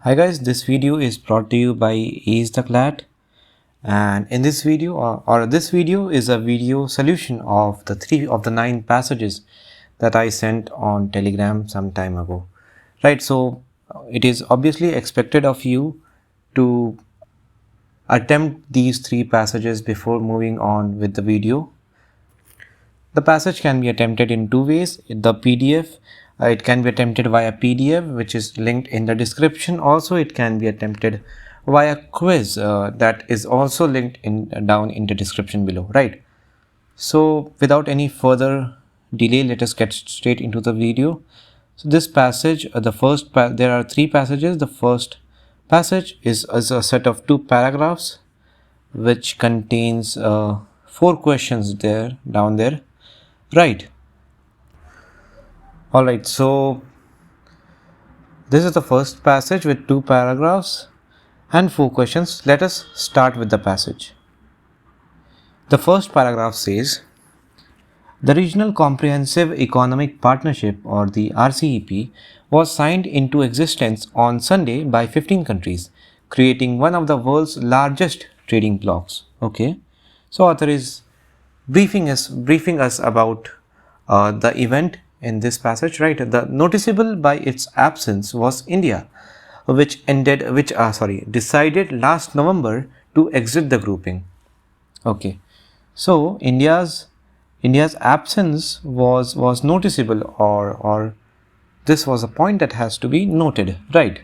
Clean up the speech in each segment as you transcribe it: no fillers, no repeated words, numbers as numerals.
Hi guys, this video is brought to you by AcetheCLAT, and in this video this video is a video solution of the 3 of the 9 passages that I sent on Telegram some time ago. Right, so it is obviously expected of you to attempt these 3 passages before moving on with the video. The passage can be attempted in two ways. The PDF, it can be attempted via PDF, which is linked in the description. Also, it can be attempted via quiz that is also linked down in the description below, right? So without any further delay, let us get straight into the video. So this passage, there are 3 passages. The first passage is a set of 2 paragraphs which contains 4 questions down there. Right. Alright, so this is the first passage with 2 paragraphs and 4 questions. Let us start with the passage. The first paragraph says, the Regional Comprehensive Economic Partnership, or the RCEP, was signed into existence on Sunday by 15 countries, creating one of the world's largest trading blocs. Okay, so author is briefing us about the event in this passage, right? The noticeable by its absence was India, which decided last November to exit the grouping. Okay, so India's absence was noticeable, or this was a point that has to be noted, right?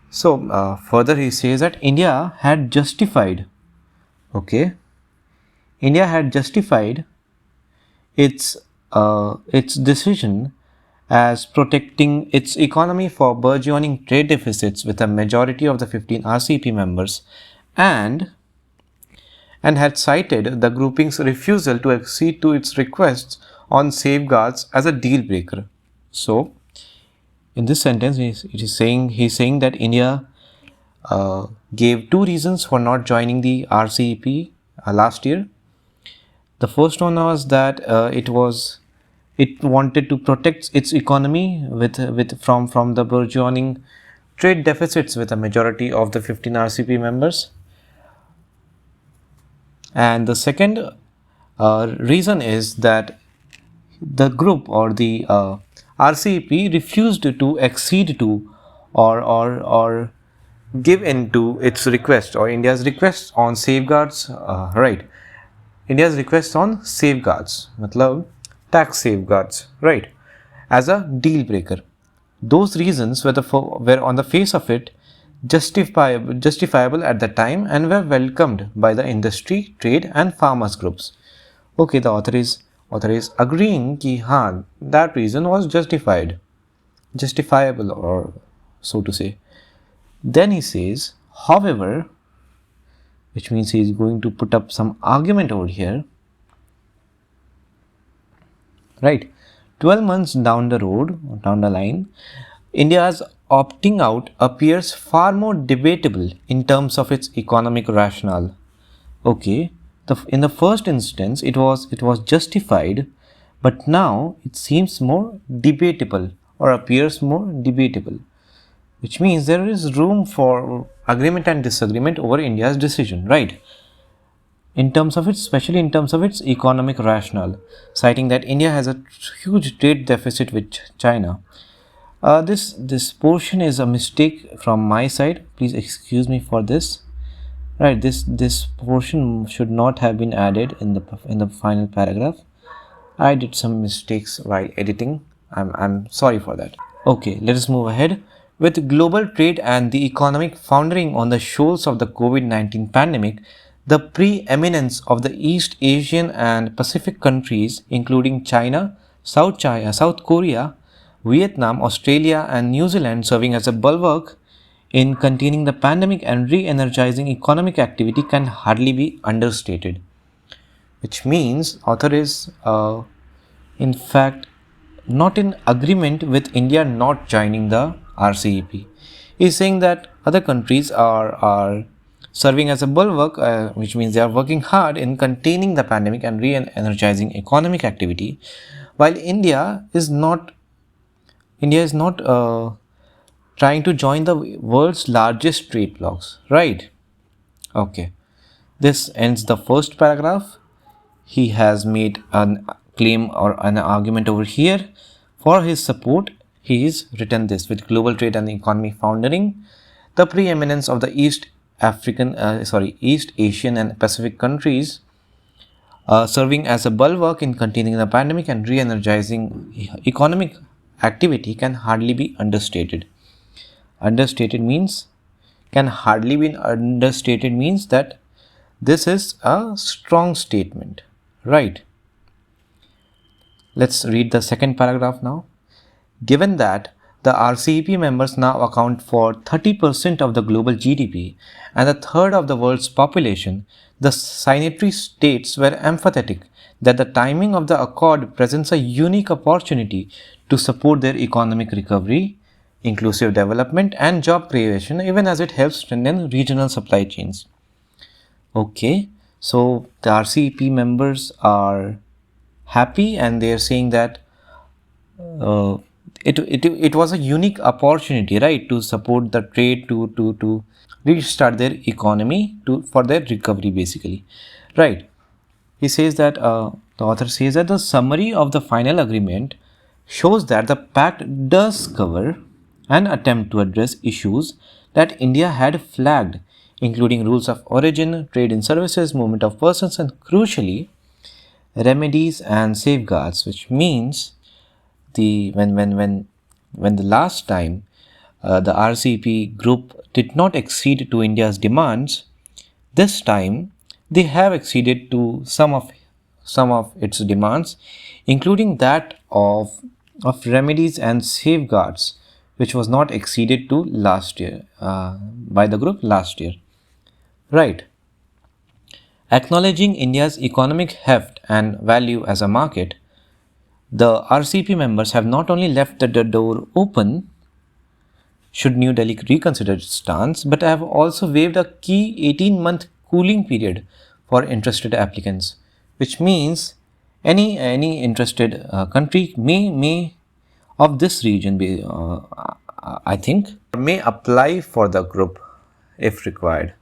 So further he says that India had justified, okay, India had justified its decision as protecting its economy for burgeoning trade deficits with a majority of the 15 RCEP members, and had cited the grouping's refusal to accede to its requests on safeguards as a deal breaker. So, in this sentence, he's saying that India gave 2 reasons for not joining the RCEP last year. The first one was that it wanted to protect its economy from the burgeoning trade deficits with a majority of the 15 RCEP members. And the second reason is that the group, or the RCEP, refused to accede to or give in to its request, or India's request on safeguards, right? India's request on safeguards, matlab tax safeguards, right, as a deal breaker. Those reasons were on the face of it justifiable at the time and were welcomed by the industry, trade and farmers groups. Okay, the author is agreeing that that reason was justifiable, or so to say. Then he says, however, which means he is going to put up some argument over here, right? 12 months down the line, India's opting out appears far more debatable in terms of its economic rationale. Okay, in the first instance, it was justified, but now it seems more debatable, or appears more debatable, which means there is room for agreement and disagreement over India's decision, right? Especially in terms of its economic rationale, citing that India has a huge trade deficit with China. This portion is a mistake from my side. Please excuse me for this. Right, this portion should not have been added in the final paragraph. I did some mistakes while editing. I'm sorry for that. Okay, let us move ahead. With global trade and the economic foundering on the shoals of the COVID-19 pandemic, the preeminence of the East Asian and Pacific countries, including China, South Korea, Vietnam, Australia and New Zealand, serving as a bulwark in containing the pandemic and re-energizing economic activity, can hardly be understated. Which means author is in fact not in agreement with India not joining the RCEP. He is saying that other countries are serving as a bulwark, which means they are working hard in containing the pandemic and re-energizing economic activity, while India is not trying to join the world's largest trade blocs, right? Okay, this ends the first paragraph. He has made a claim or an argument over here. For his support, he has written this: with global trade and economy foundering, the preeminence of the East Asian and Pacific countries serving as a bulwark in containing the pandemic and re-energizing economic activity can hardly be understated. Understated means can hardly be understated means that this is a strong statement, right? Let's read the second paragraph now. Given that the RCEP members now account for 30% of the global GDP and a third of the world's population, the signatory states were emphatic that the timing of the accord presents a unique opportunity to support their economic recovery, inclusive development, and job creation, even as it helps strengthen regional supply chains. Okay, so the RCEP members are happy and they are saying that uh, it was a unique opportunity, right, to support the trade, to restart their economy for their recovery, basically, right? He says that the author says that the summary of the final agreement shows that the pact does cover an attempt to address issues that India had flagged, including rules of origin, trade in services, movement of persons, and crucially, remedies and safeguards, which means the when the last time the RCP group did not accede to India's demands, this time they have acceded to some of its demands, including that of remedies and safeguards, which was not acceded to last year by the group last year, right? Acknowledging India's economic heft and value as a market, the RCP members have not only left the door open should New Delhi reconsider its stance, but have also waived a key 18-month cooling period for interested applicants, which means any interested country may of this region be I think may apply for the group if required.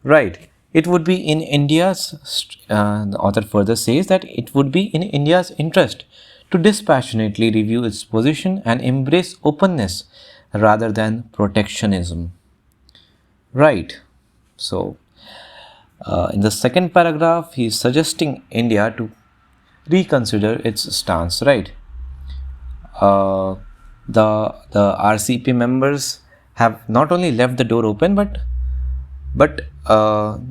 Right. It would be in India's, the author further says that it would be in India's interest to dispassionately review its position and embrace openness rather than protectionism. Right. So, in the second paragraph, he is suggesting India to reconsider its stance. Right. The RCP members have not only left the door open, but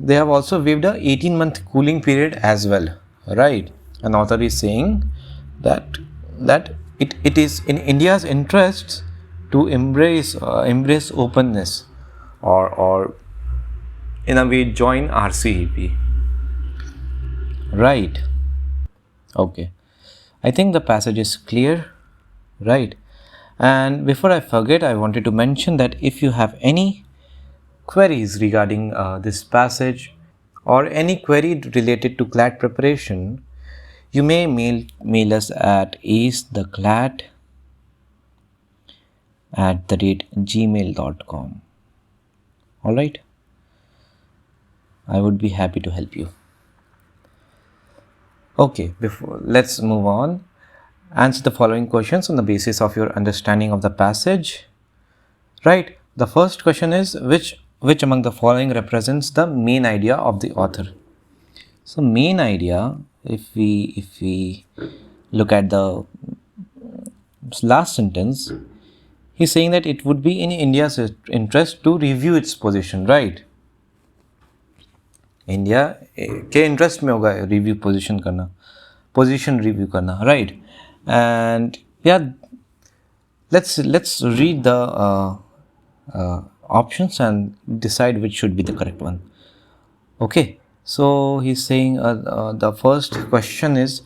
they have also waived a 18-month cooling period as well, right? An author is saying that it is in India's interests to embrace openness or in a way join RCEP, right? Okay, I think the passage is clear, right? And before I forget, I wanted to mention that if you have any queries regarding this passage or any query related to CLAT preparation, you may mail us at acetheclat@gmail.com. All right, I would be happy to help you. Okay, let's move on. Answer the following questions on the basis of your understanding of the passage. Right. The first question is which among the following represents the main idea of the author? So main idea, if we look at the last sentence, he's saying that it would be in India's interest to review its position, right? India के interest में होगा review position review करना, right? And yeah, let's read the options and decide which should be the correct one. Okay, so he's saying the first question is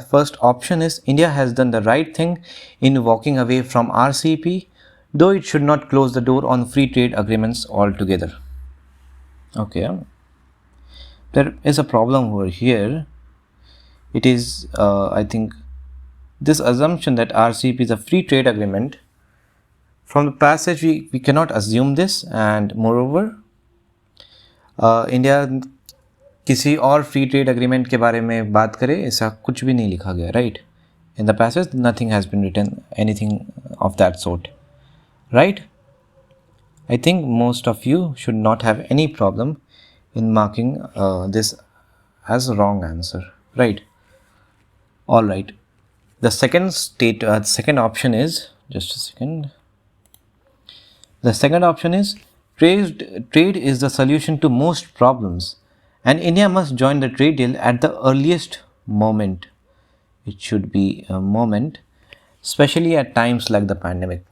first option is India has done the right thing in walking away from RCEP, though it should not close the door on free trade agreements altogether. Okay, there is a problem over here. It is I think this assumption that RCEP is a free trade agreement From the passage we cannot assume this, and moreover India किसी और free trade agreement के बारे में बात करे ऐसा कुछ भी नहीं लिखा गया, right? In the passage nothing has been written anything of that sort, right? I think most of you should not have any problem in marking this as wrong answer, right? All right. The second option is, just a second. The second option is trade is the solution to most problems, and India must join the trade deal at the earliest moment. It should be a moment, especially at times like the pandemic.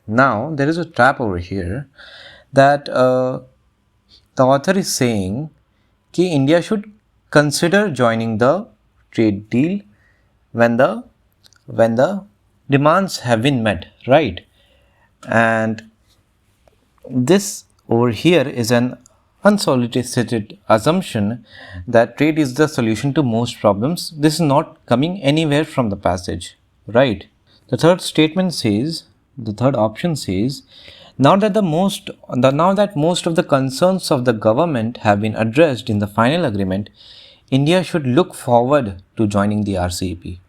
Now, there is a trap over here that the author is saying that India should consider joining the trade deal when the demands have been met, right? And this over here is an unsolicited assumption that trade is the solution to most problems. This is not coming anywhere from the passage, right? The third option says, now that most of the concerns of the government have been addressed in the final agreement, India should look forward to joining the RCEP.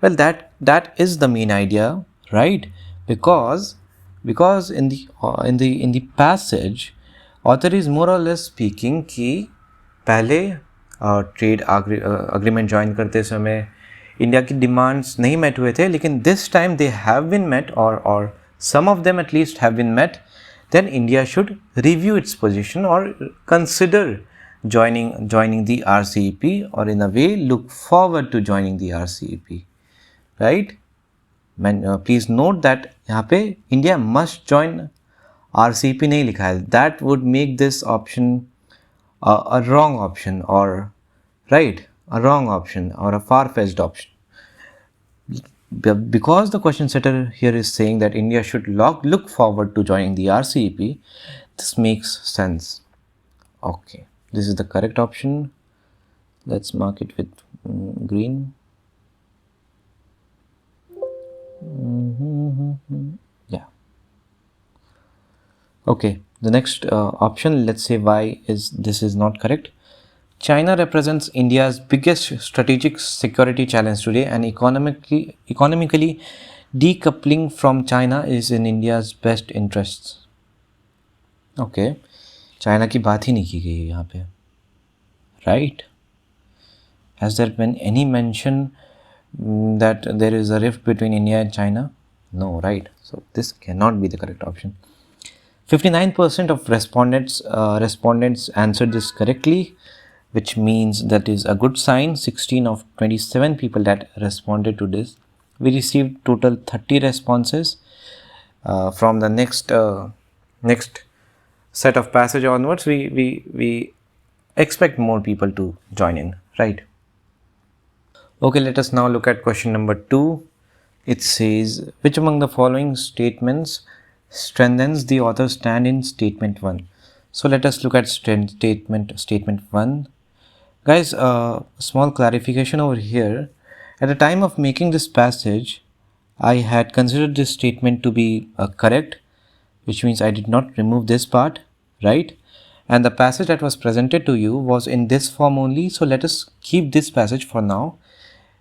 Well, that is the main idea, right? Because in the passage, author is more or less speaking कि पहले trade agreement join करते समय India की demands नहीं met हुए थे, लेकिन this time they have been met, और some of them at least have been met, then India should review its position or consider joining the RCEP, or in a way look forward to joining the RCEP, right? Please note that यहाँ पे India must join RCEP नहीं लिखा है. That would make this option a wrong option, or right, a wrong option or a far-fetched option. Because the question setter here is saying that India should look forward to joining the RCEP, this makes sense. Okay, this is the correct option. Let's mark it with green. Yeah. Okay, the next option, let's say why this is not correct. China represents India's biggest strategic security challenge today, and economically decoupling from China is in India's best interests. Okay, China की बात ही नहीं की गई है यहाँ पे, right? Has there been any mention that there is a rift between India and China? No, right? So this cannot be the correct option. 59% of respondents answered this correctly, which means that is a good sign. 16 of 27 people that responded to this. We received total 30 responses. From the next set of passage onwards, we expect more people to join in, right? Okay, let us now look at question number 2. It says, which among the following statements strengthens the author's stand in statement 1? So let us look at statement 1. Guys, small clarification over here. At the time of making this passage, I had considered this statement to be correct, which means I did not remove this part, right? And the passage that was presented to you was in this form only. So let us keep this passage for now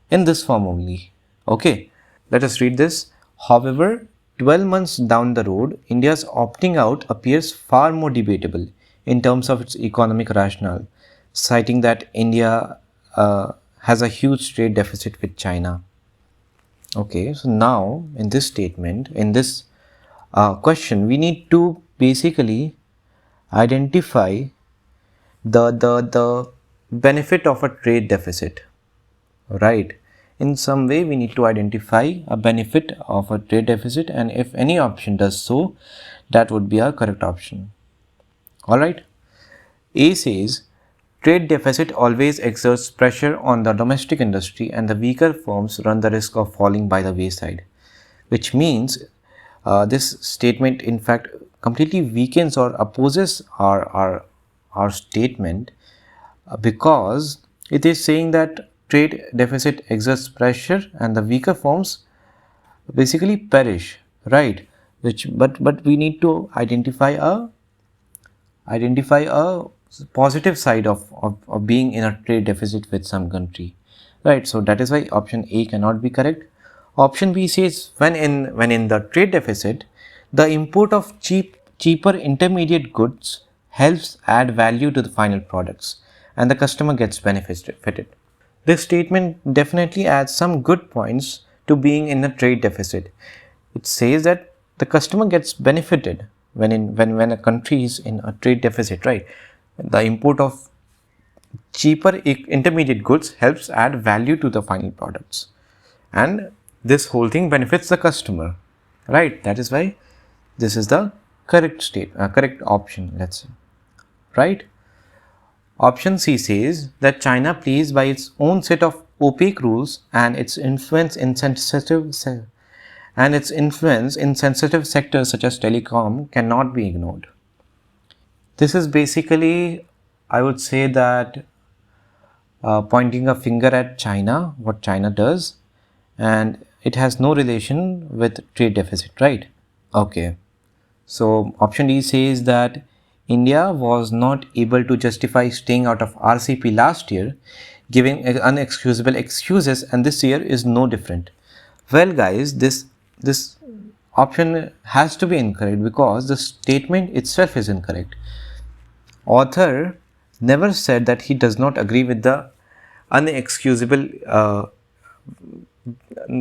in this form only. Okay, let us read this. However, 12 months down the road, India's opting out appears far more debatable in terms of its economic rationale, citing that India has a huge trade deficit with China. Okay, so now in this statement, in this question, we need to basically identify the benefit of a trade deficit, right? In some way, we need to identify a benefit of a trade deficit, and if any option does so, that would be our correct option. All right. A says, trade deficit always exerts pressure on the domestic industry, and the weaker firms run the risk of falling by the wayside, which means this statement in fact completely weakens or opposes our statement, because it is saying that trade deficit exerts pressure and the weaker firms basically perish, right? but we need to identify a positive side of being in a trade deficit with some country, right? So that is why option A cannot be correct. Option B says when in the trade deficit, the import of cheaper intermediate goods helps add value to the final products and the customer gets benefited. This statement definitely adds some good points to being in a trade deficit. It says that the customer gets benefited when a country is in a trade deficit, right? The import of cheaper intermediate goods helps add value to the final products, and this whole thing benefits the customer, right? That is why this is the correct option, let's say, right? Option C says that China plays by its own set of opaque rules and its influence in sensitive sectors such as telecom cannot be ignored. This is basically, I would say that pointing a finger at China, what China does, and it has no relation with trade deficit, right? Okay. So option D says that India was not able to justify staying out of RCP last year, giving unexcusable excuses, and this year is no different. Well, guys, this option has to be incorrect because the statement itself is incorrect. Author never said that he does not agree with the unexcusable.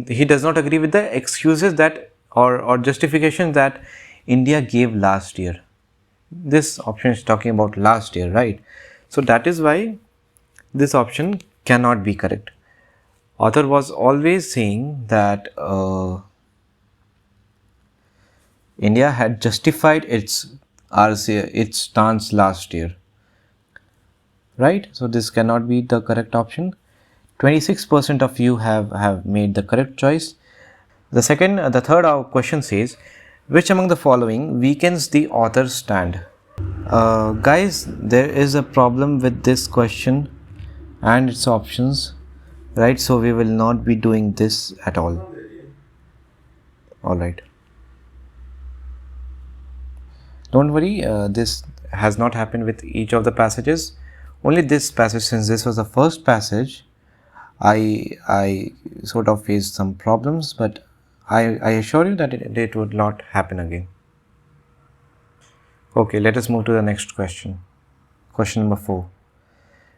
He does not agree with the excuses that or justification that India gave last year. This option is talking about last year, right? So that is why this option cannot be correct. Author was always saying that India had justified its stance last year, right? So this cannot be the correct option. 26% of you have made the correct choice. The third question says, which among the following weakens the author's stand? Guys, there is a problem with this question and its options, right? So we will not be doing this at all. All right. Don't worry, this has not happened with each of the passages. Only this passage, since this was the first passage, I sort of faced some problems, but I assure you that it would not happen again. Okay, let us move to the next question. Question number 4.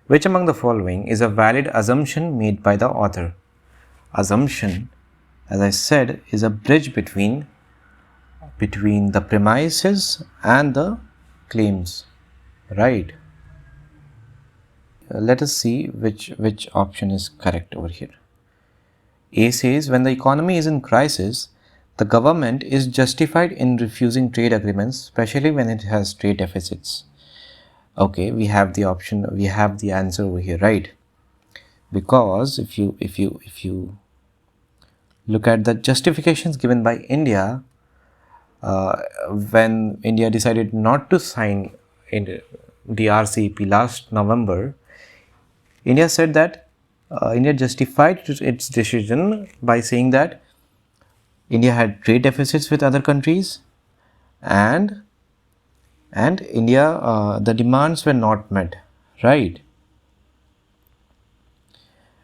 Which among the following is a valid assumption made by the author? Assumption, as I said, is a bridge between the premises and the claims, right? Let us see which option is correct over here. A says when the economy is in crisis, the government is justified in refusing trade agreements, especially when it has trade deficits. Okay, we have the option, we have the answer over here, right? Because if you look at the justifications given by India, when India decided not to sign in the RCEP last November, India said that India justified its decision by saying that India had trade deficits with other countries, and India, the demands were not met, right?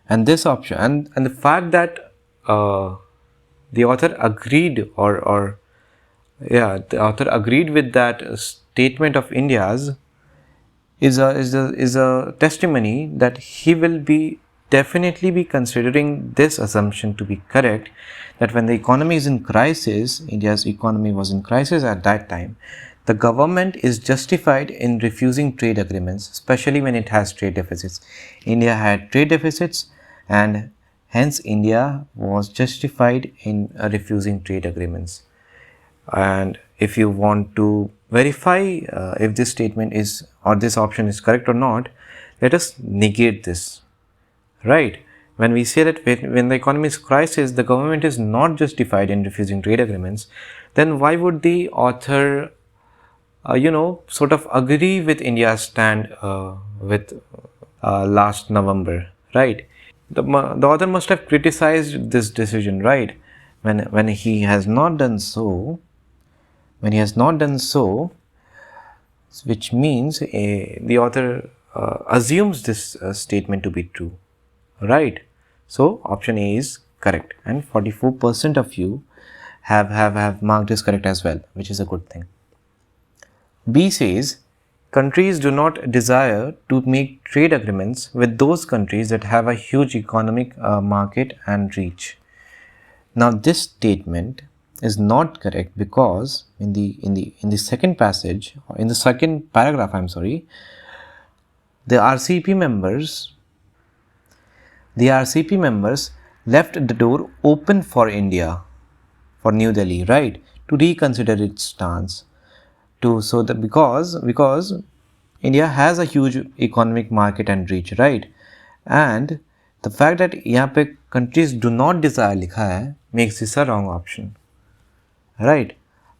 And this option and the fact that the author agreed the author agreed with that statement of India's is a testimony that he will be definitely be considering this assumption to be correct, that when the economy is in crisis, India's economy was in crisis at that time, the government is justified in refusing trade agreements, especially when it has trade deficits. India had trade deficits and hence India was justified in refusing trade agreements. And if you want to verify if this statement is or this option is correct or not, let us negate this, right? When we say that when the economy is crisis, the government is not justified in refusing trade agreements, then why would the author sort of agree with India's stand with last November, right? The author must have criticized this decision, right? When he has not done so, When he has not done so, which means the author assumes this statement to be true, right? So option A is correct, and 44% of you have marked this correct as well, which is a good thing. B says countries do not desire to make trade agreements with those countries that have a huge economic market and reach. Now this statement is not correct because in the second passage, or in the second paragraph, I'm sorry, the RCP members left the door open for India, for New Delhi, right, to reconsider its stance. Because India has a huge economic market and reach, right, and the fact that यहाँ पे countries do not desire लिखा है makes this a wrong option, right?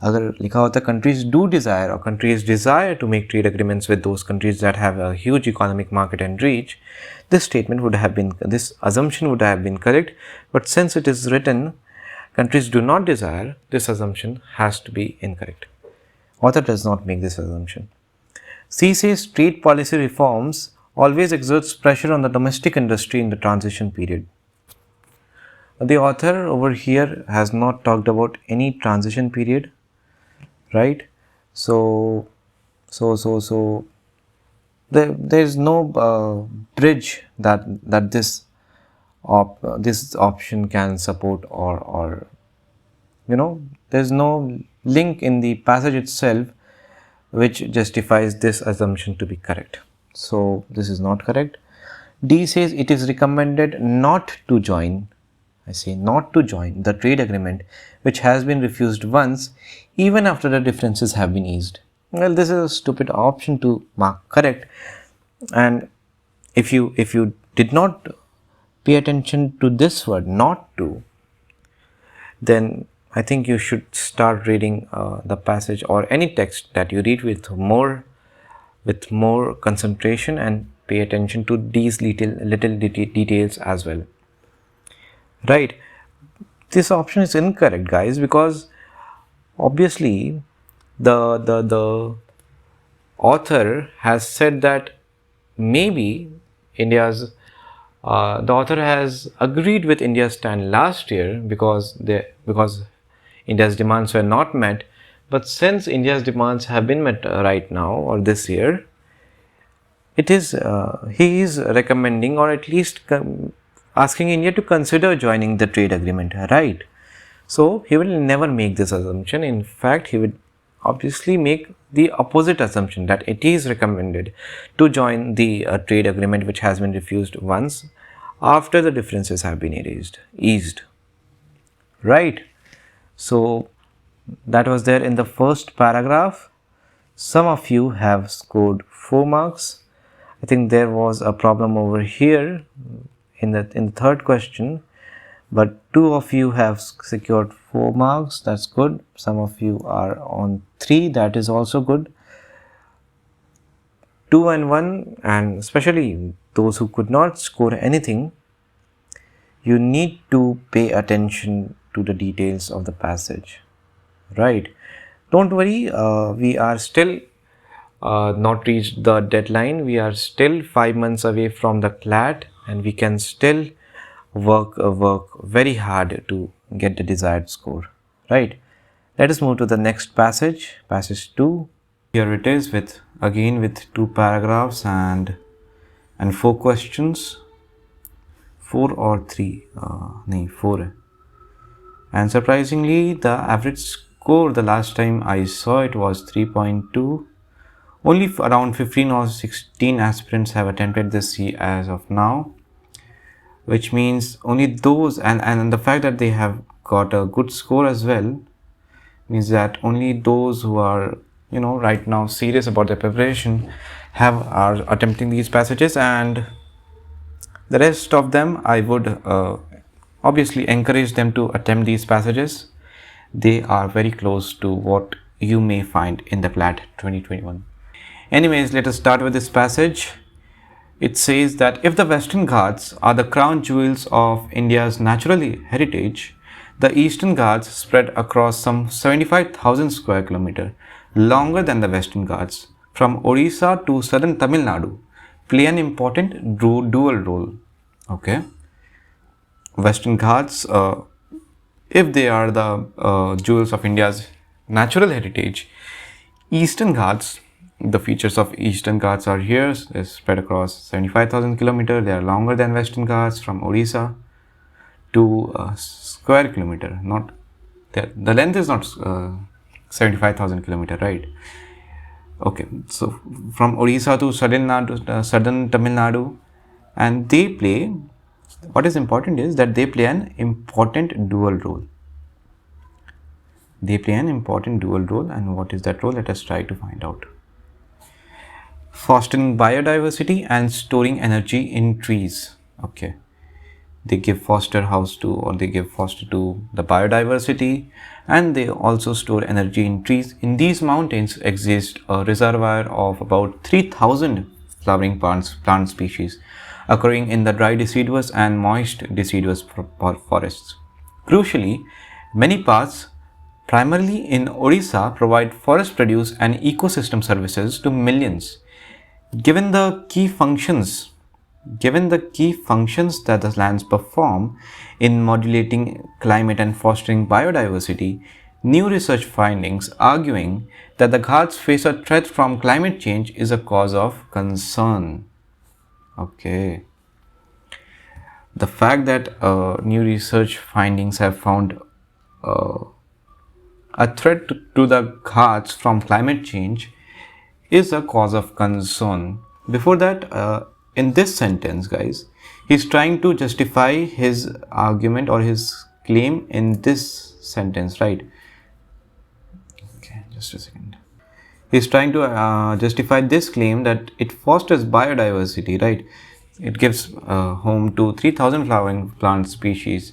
अगर लिखा होता countries do desire or countries desire to make trade agreements with those countries that have a huge economic market and reach, this assumption would have been correct. But since it is written countries do not desire, this assumption has to be incorrect. Author does not make this assumption. C says trade policy reforms always exerts pressure on the domestic industry in the transition period. The author over here has not talked about any transition period, right? So there is no bridge that this option can support, or there is no link in the passage itself which justifies this assumption to be correct. So this is not correct. D says it is recommended not to join, I say not to join, the trade agreement which has been refused once even after the differences have been eased. Well, this is a stupid option to mark correct, and if you did not pay attention to this word not to, then I think you should start reading the passage or any text that you read with more concentration and pay attention to these little details as well, right? This option is incorrect, guys, because obviously the author has said that maybe the author has agreed with India's stand last year because India's demands were not met, but since India's demands have been met right now or this year, it is he is recommending, or at least asking India to consider joining the trade agreement, right? So he will never make this assumption. In fact, he would obviously make the opposite assumption, that it is recommended to join the trade agreement which has been refused once after the differences have been eased, right? So that was there in the first paragraph. Some of you have scored 4 marks. I think there was a problem over here in the third question, but 2 of you have secured 4 marks. That's good. Some of you are on 3. That is also good. 2 and 1, and especially those who could not score anything, you need to pay attention to the details of the passage, right? Don't worry, we are still not reached the deadline. We are still 5 months away from the CLAT, and we can still work very hard to get the desired score, right? Let us move to the next passage 2. Here it is, with 2 paragraphs and 4 questions. 4 or 3, 4. And surprisingly, the average score the last time I saw it was 3.2. Only around 15 or 16 aspirants have attempted this as of now, which means only those, and the fact that they have got a good score as well means that only those who are right now serious about their preparation are attempting these passages, and the rest of them I would obviously encourage them to attempt these passages. They are very close to what you may find in the CLAT 2021. Anyways, let us start with this passage. It says that if the Western Ghats are the crown jewels of India's natural heritage, The Eastern Ghats spread across some 75,000 square kilometers, longer than the Western Ghats, from Odisha to southern Tamil Nadu, play an important dual role. Okay, Western Ghats, if they are the jewels of India's natural heritage, Eastern Ghats, the features of Eastern Ghats are here, is spread across 75,000 kilometers. They are longer than Western Ghats from Odisha to square kilometer. Not the length is not 75,000 kilometers, right? Okay, so from Odisha to southern Tamil Nadu, and they play. What is important is that they play an important dual role. They play an important dual role, and what is that role? Let us try to find out. Fostering biodiversity and storing energy in trees. Okay, they give foster to the biodiversity, and they also store energy in trees. In these mountains exist a reservoir of about 3,000 flowering plant species occurring in the dry deciduous and moist deciduous forests. Crucially, many paths, primarily in Odisha, provide forest produce and ecosystem services to millions. Given the key functions that the lands perform in modulating climate and fostering biodiversity, new research findings arguing that the Ghats face a threat from climate change is a cause of concern. Okay. The fact that new research findings have found a threat to the Ghats from climate change is a cause of concern. Before that, in this sentence, guys, he's trying to justify his argument or his claim in this sentence, right? Okay, just a second. He's trying to justify this claim that it fosters biodiversity, right? It gives home to 3,000 flowering plant species,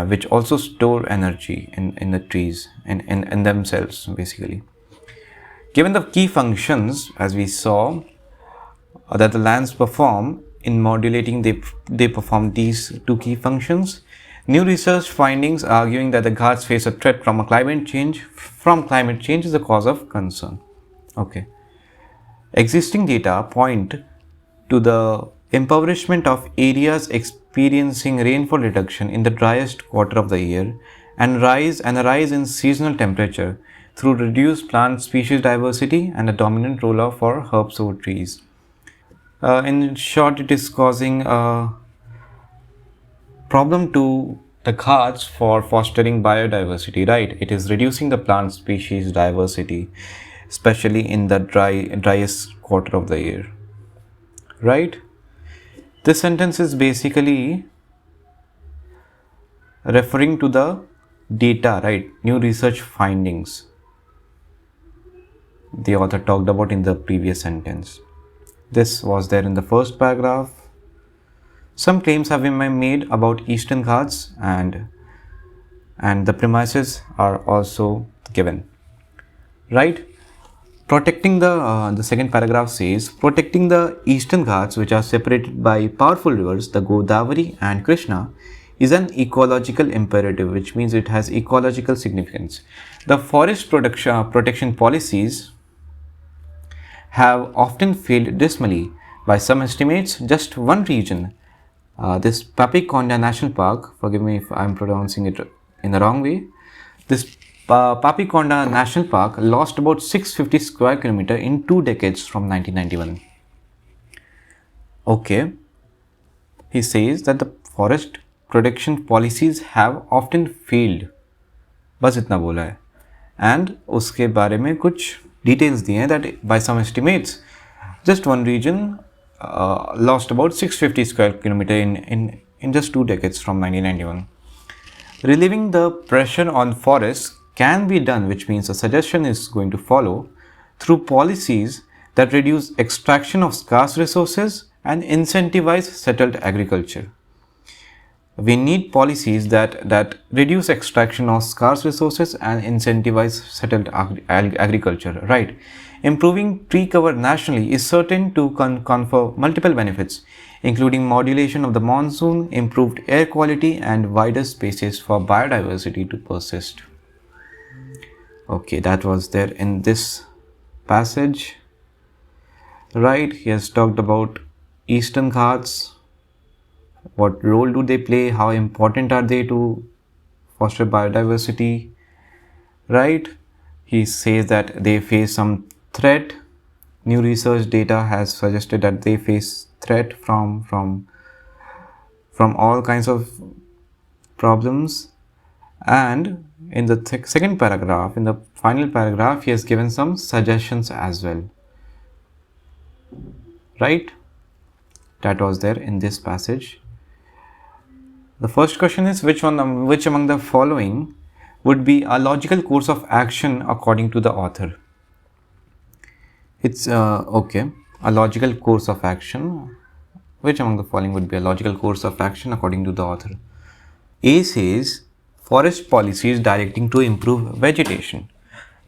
which also store energy in the trees, in themselves, basically. Given the key functions, as we saw, that the lands perform in modulating, they perform these two key functions. New research findings arguing that the Ghats face a threat from climate change is a cause of concern. Okay. Existing data point to the impoverishment of areas experiencing rainfall reduction in the driest quarter of the year and a rise in seasonal temperature through reduced plant species diversity and a dominant role for herbs over trees. In short, it is causing a problem to the Ghats for fostering biodiversity, right? It is reducing the plant species diversity, especially in the driest quarter of the year, right? This sentence is basically referring to the data, right? New research findings the author talked about in the previous sentence. This was there in the first paragraph. Some claims have been made about Eastern Ghats, and the premises are also given, right? Protecting the second paragraph says, protecting the Eastern Ghats, which are separated by powerful rivers, the Godavari and Krishna, is an ecological imperative, which means it has ecological significance. The forest protection policies have often failed dismally. By some estimates, just one region, this Papikonda National Park, forgive me if I am pronouncing it in the wrong way, this Papikonda National Park lost about 650 square kilometers in 2 decades from 1991. Okay, he says that the forest protection policies have often failed. बस इतना बोला है, and उसके बारे में कुछ details दिए हैं that by some estimates, just one region lost about 650 square kilometers in just 2 decades from 1991. Relieving the pressure on forests can be done, which means a suggestion is going to follow, through policies that reduce extraction of scarce resources and incentivize settled agriculture. We need policies that reduce extraction of scarce resources and incentivize settled agriculture, right? Improving tree cover nationally is certain to confer multiple benefits, including modulation of the monsoon, improved air quality, and wider spaces for biodiversity to persist. Okay, that was there in this passage. Right, he has talked about Eastern Ghats. What role do they play? How important are they to foster biodiversity? Right, he says that they face some threat. New research data has suggested that they face threat from all kinds of problems. And in the second paragraph, in the final paragraph, he has given some suggestions as well. Right, that was there in this passage. The first question is which among the following would be a logical course of action according to the author? It's okay, a logical course of action. Which among the following would be a logical course of action according to the author? A says forest policies directing to improve vegetation.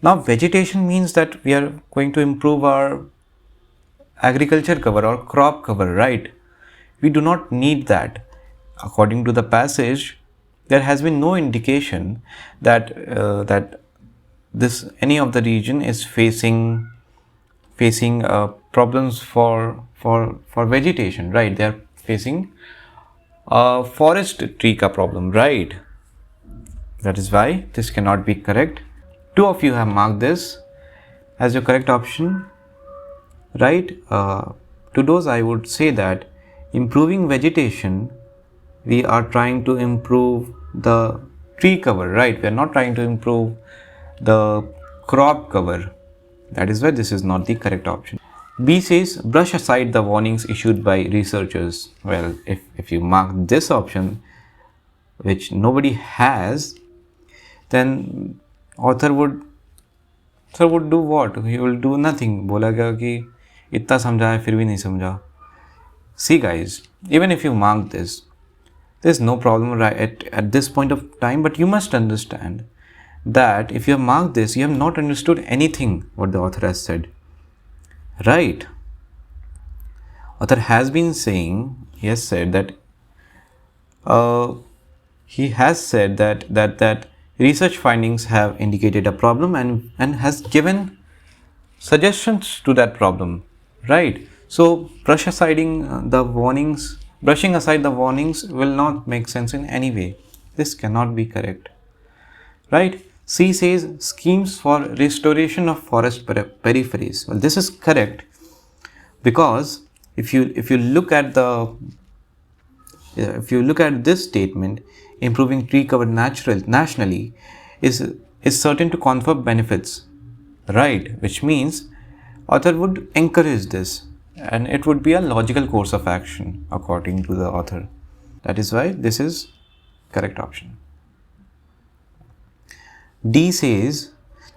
Now vegetation means that we are going to improve our agriculture cover or crop cover, right? We do not need that. According to the passage, there has been no indication that any of the region is facing problems for vegetation, right? They are facing a forest tree ka problem, right? That is why this cannot be correct. Two of you have marked this as your correct option, right? To those I would say that improving vegetation, we are trying to improve the tree cover, right? We are not trying to improve the crop cover. That is why this is not the correct option. B says brush aside the warnings issued by researchers. Well, if you mark this option, which nobody has, then author would do what? He will do nothing. बोला गया कि इतना समझाया फिर भी नहीं समझा. See guys, even if you mark this, there's no problem right at this point of time, but you must understand that if you have marked this, you have not understood anything what the author has said, right? Author has been saying, he has said that that research findings have indicated a problem and has given suggestions to that problem, right? So brushing aside the warnings will not make sense in any way. This cannot be correct, right? C says schemes for restoration of forest peripheries. Well, this is correct because if you look at this statement, improving tree cover nationally is certain to confer benefits, right? Which means author would encourage this, and it would be a logical course of action according to the author. That is why this is correct option. D says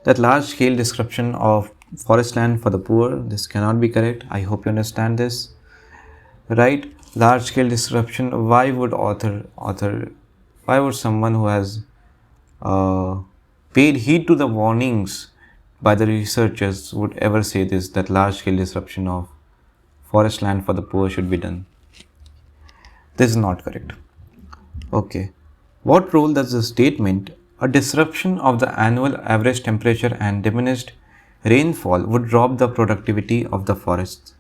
that large scale description of forest land for the poor. This cannot be correct. I hope you understand this, right? Large scale description. Why would someone who has paid heed to the warnings by the researchers would ever say this, that large scale disruption of forest land for the poor should be done? This is not correct. Okay. What role does the statement, a disruption of the annual average temperature and diminished rainfall would drop the productivity of the forests,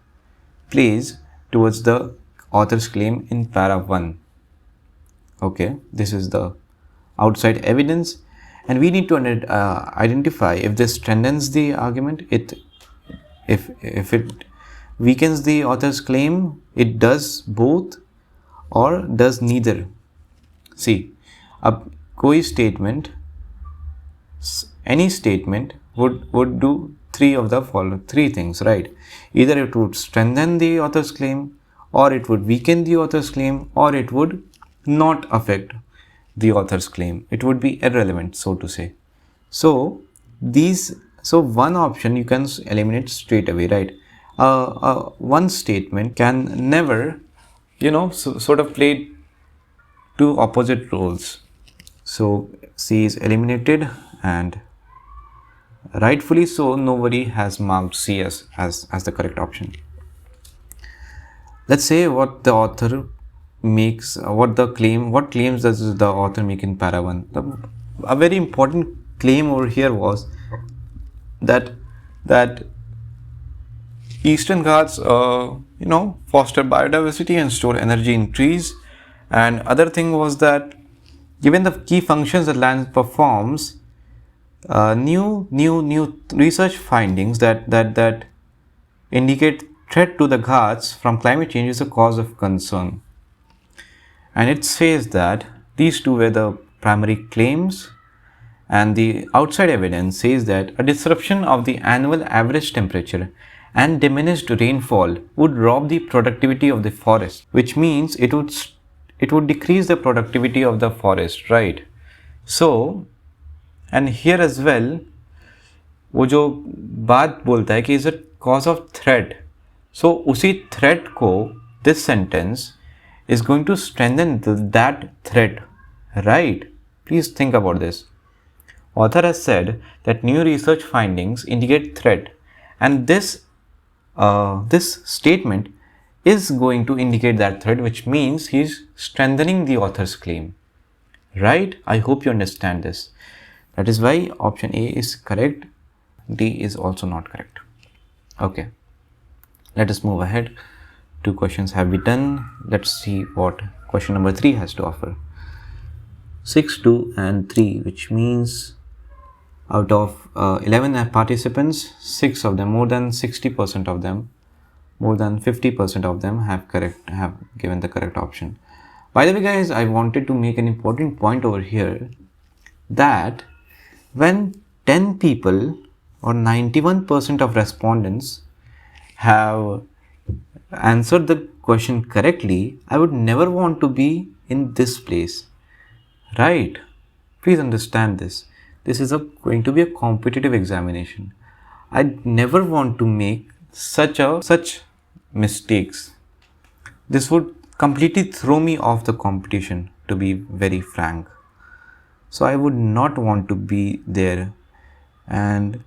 plays towards the author's claim in para 1? Okay, this is the outside evidence, and we need to identify if this strengthens the argument, if it weakens the author's claim, it does both or does neither. See, any statement would do three things, right? Either it would strengthen the author's claim, or it would weaken the author's claim, or it would not affect the author's claim. It would be irrelevant, so to say. So one option you can eliminate straight away, right? One statement can never, sort of play two opposite roles. So C is eliminated, and Rightfully so, nobody has marked C as the correct option. Let's say what the author makes, what claims does the author make in para 1. A very important claim over here was that Eastern Ghats, foster biodiversity and store energy in trees. And other thing was that given the key functions that land performs, new research findings that indicate threat to the Ghats from climate change is a cause of concern. And it says that these two were the primary claims, and the outside evidence says that a disruption of the annual average temperature and diminished rainfall would rob the productivity of the forest, which means it would decrease the productivity of the forest, right? So, and here as well, वो जो बात बोलता है कि is a cause of threat. So उसी threat को this sentence is going to strengthen that threat, right? Please think about this. Author has said that new research findings indicate threat, and this statement is going to indicate that threat, which means he's strengthening the author's claim, right? I hope you understand this. That is why option A is correct. D is also not correct. Okay, let us move ahead. 2 questions have been done. Let's see what question number 3 has to offer. 6, 2 and 3, which means out of 11 participants, 6 of them, more than 60% of them, more than 50% of them have given the correct option. By the way, guys, I wanted to make an important point over here that when 10 people or 91% of respondents have answered the question correctly, I would never want to be in this place, right? Please understand this. This is going to be a competitive examination. I never want to make such mistakes. This would completely throw me off the competition, to be very frank. So I would not want to be there. And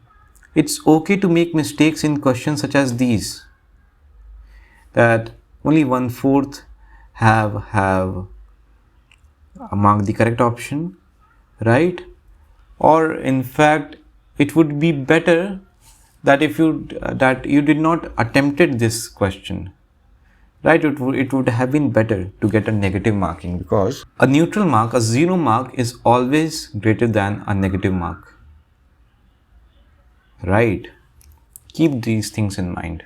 it's okay to make mistakes in questions such as these, that only 1/4 have marked the correct option, right? Or in fact, it would be better that if you did not attempted this question, right? It would have been better to get a negative marking, because a neutral mark, a 0 mark, is always greater than a negative mark, right? Keep these things in mind.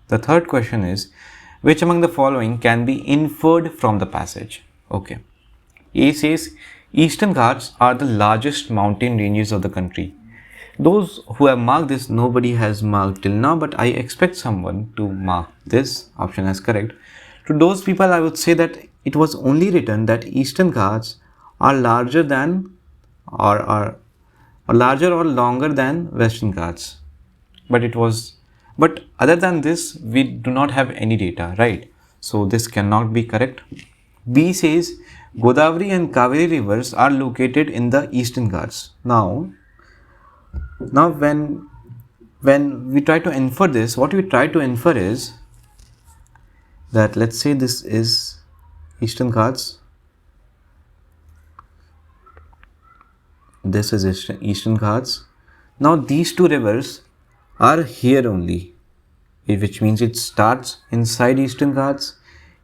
The third question is, which among the following can be inferred from the passage? Okay. A says, Eastern Ghats are the largest mountain ranges of the country. Those who have marked this, nobody has marked till now, but I expect someone to mark this option as correct. To those people, I would say that it was only written that Eastern Ghats are larger than or larger or longer than Western Ghats. But other than this, we do not have any data, right? So this cannot be correct. B says, Godavari and Kaveri rivers are located in the Eastern Ghats. Now when we try to infer this, what we try to infer is that, let's say this is Eastern Ghats, this is Eastern Ghats. Now these two rivers are here only, which means it starts inside Eastern Ghats,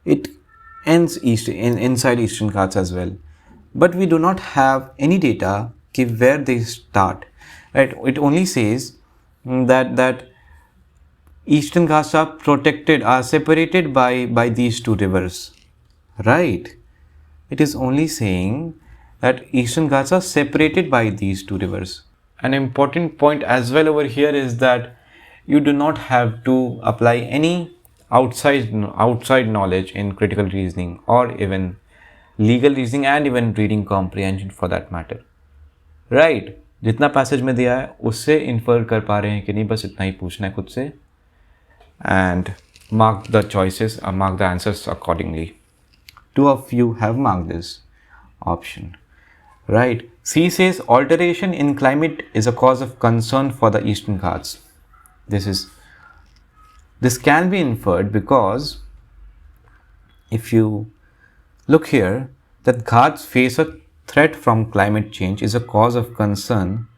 it ends inside Eastern Ghats as well. But we do not have any data where they start, right? It only says that Eastern Ghats are separated by these two rivers, right? It is only saying that Eastern Ghats are separated by these two rivers. An important point as well over here is that you do not have to apply any outside knowledge in critical reasoning or even legal reasoning and even reading comprehension for that matter, right? जितना passage में दिया है उससे infer कर पा रहे हैं कि नहीं, बस इतना ही पूछना है खुद से, and mark the choices or mark the answers accordingly. 2 of you have marked this option, right? C says alteration in climate is a cause of concern for the Eastern Ghats. This can be inferred because if you look here, that Ghats face a threat from climate change is a cause of concern.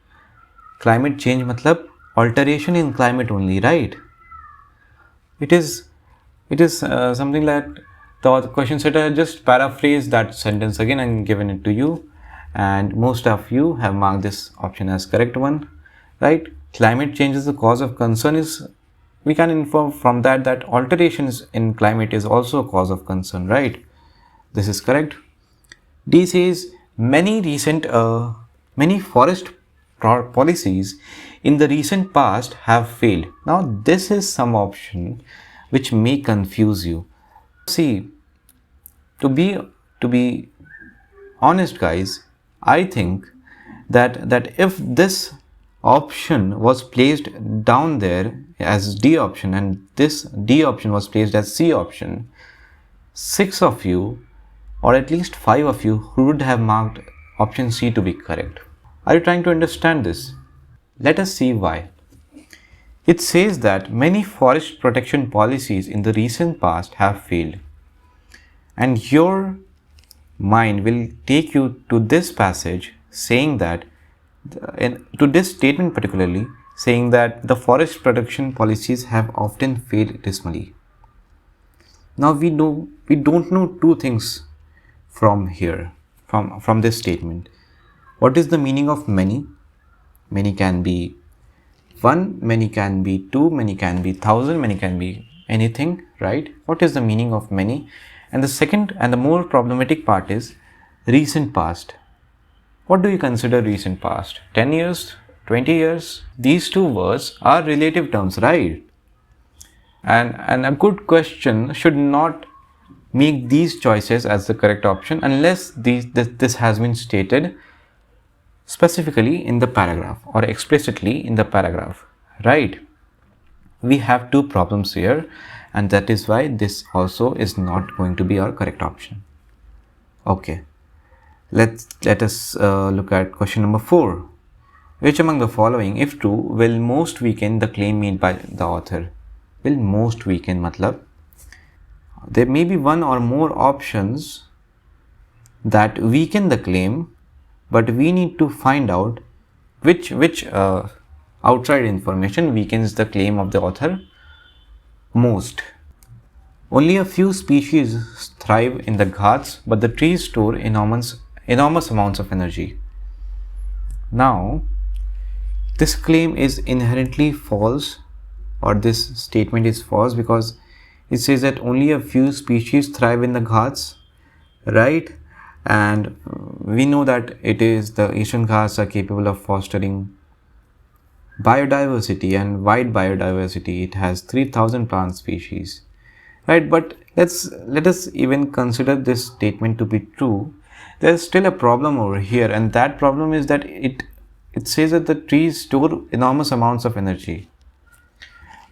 Climate change matlab alteration in climate only, right? It is something that the question setter just paraphrase that sentence again and given it to you, and most of you have marked this option as correct one, right? Climate change is the cause of concern is, we can infer from that that alterations in climate is also a cause of concern, right? This is correct. D says many forest policies in the recent past have failed. Now this is some option which may confuse you. See, to be honest, guys, I think that if this option was placed down there as D option and this D option was placed as C option, 6 of you or at least 5 of you would have marked option C to be correct. Are you trying to understand this? Let us see why. It says that many forest protection policies in the recent past have failed, and your mind will take you to this passage saying that, to this statement particularly, saying that the forest protection policies have often failed dismally. Now we don't know two things from here, from this statement. What is the meaning of many? Many can be 1, many can be 2, many can be 1,000, many can be anything, right? What is the meaning of many? And the second and the more problematic part is recent past. What do you consider recent past? 10 years? 20 years? These two words are relative terms, right? And a good question should not make these choices as the correct option unless this has been stated specifically in the paragraph or explicitly in the paragraph, right? We have two problems here, and that is why this also is not going to be our correct option. Okay, let us look at question number 4. Which among the following, if true, will most weaken the claim made by the author? Will most weaken matlab there may be one or more options that weaken the claim, but we need to find out which outside information weakens the claim of the author most. Only a few species thrive in the Ghats, but the trees store enormous amounts of energy. Now, this claim is inherently false, or this statement is false, because it says that only a few species thrive in the Ghats, right? And we know that the Eastern Ghats are capable of fostering biodiversity and wide biodiversity. It has 3,000 plant species, right? But let us even consider this statement to be true. There's still a problem over here, and that problem is that it says that the trees store enormous amounts of energy,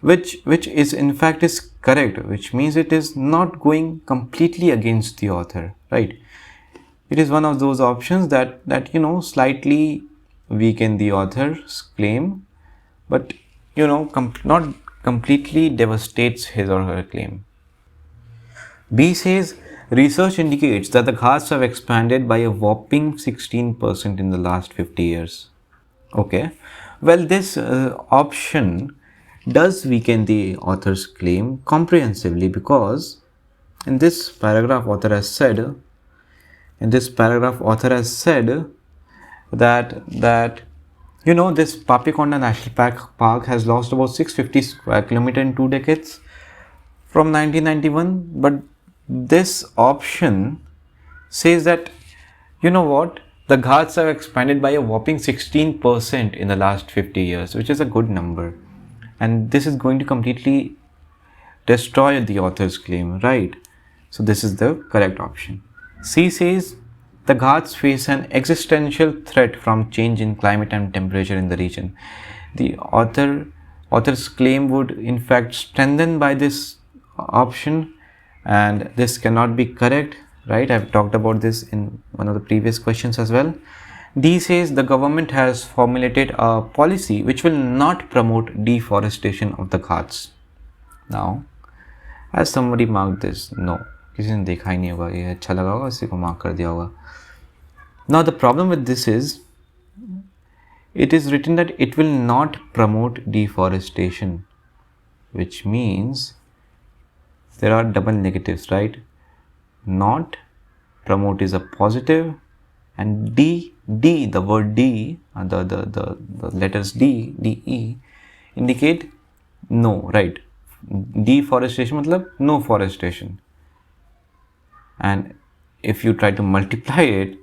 which is in fact is correct, which means it is not going completely against the author, right? It is one of those options that slightly weaken the author's claim, but not completely devastates his or her claim. B says research indicates that the Ghats have expanded by a whopping 16% in the last 50 years. Okay, well, this option does weaken the author's claim comprehensively, because in this paragraph author has said that this Papikonda National Park has lost about 650 square kilometers in 2 decades from 1991, but this option says that the Ghats have expanded by a whopping 16% in the last 50 years, which is a good number, and this is going to completely destroy the author's claim, right? So this is the correct option. C says the Ghats face an existential threat from change in climate and temperature in the region. The author's claim would in fact strengthen by this option, and this cannot be correct, right? I've talked about this in one of the previous questions as well. D says the government has formulated a policy which will not promote deforestation of the ghats. Now, has somebody marked this? No. किसी ने देखा ही नहीं होगा, ये अच्छा लगा होगा, इसी को मार्क कर दिया होगा. Now the problem with this is, it is written that it will not promote deforestation, which means there are double negatives, right? Not promote is a positive, and D, the word D, the letters D, DE indicate no, right? Deforestation matlab no forestation. And if you try to multiply it,